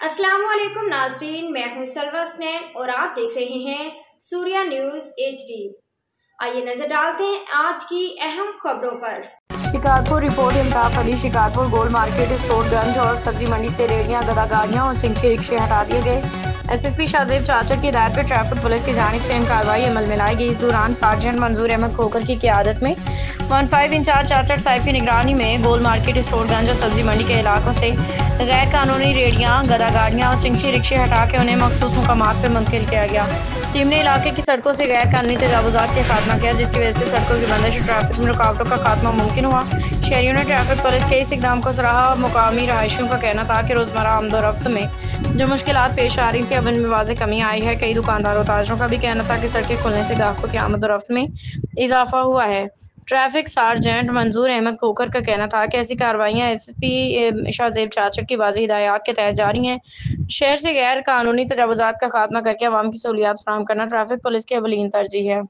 अस्सलाम वालेकुम नाज़रीन, मैं हूं सलवा स्नैन और आप देख रहे हैं सूर्या न्यूज़ HD। आइए नजर डालते हैं आज की अहम खबरों पर। Shikarpur report Altaf Ali. Shikarpur gold market स्टोर गंज और सब्जी मंडी से रेहड़ियां, गदा गाड़ियां और चिंची रिक्शे हटा दिए गए। SSP शाहजेब चाचर की हिदायत पर ट्रैफिक पुलिस की जानिब से अहम कार्रवाई अमल में लाई गई। इस दौरान सार्जेंट मंजूर अहमद खोकर की क़ियादत में 15 इंचार्ज चाचर साहिब की निगरानी में गोल्ड मार्केट स्टोर गंज और सब्जी मंडी के इलाकों से गैर कानूनी रेहड़ियां, गदा गाड़ियां और चिंची रिक्शे हटा के उन्हें मखसूस मुकामात पर मुंतकिल किया गया। टीम ने इलाके की सड़कों से गैर कानूनी तजावुज़ात का खात्मा किया, जिसकी वजह से सड़कों की बंदिश और ट्रैफिक में रुकावटों का खात्मा मुमकिन हुआ। शहरियों ने ट्रैफिक पुलिस के इस इक़दाम को सराहा। मुकामी रहायशियों का कहना था कि रोज़मर्रा आमदोरफ्त में जो मुश्किलात पेश आ रही थी, अब इनमें वाज़ेह कमी आई है। कई दुकानदारों और ताजरों का भी कहना था कि सड़कें खुलने से ग्राहकों की आमदोरफ्त में इजाफा हुआ है। ट्रैफिक सार्जेंट मंजूर अहमद खोकर का कहना था कि ऐसी कार्रवाइयाँ SSP शाहजेब चाचर की वाज़ेह हिदायत के तहत जारी हैं। शहर से गैर कानूनी तजावुज़ात का खात्मा करके अवाम की सहूलियात फराहम करना ट्रैफिक पुलिस की अवलीन तरजीह है।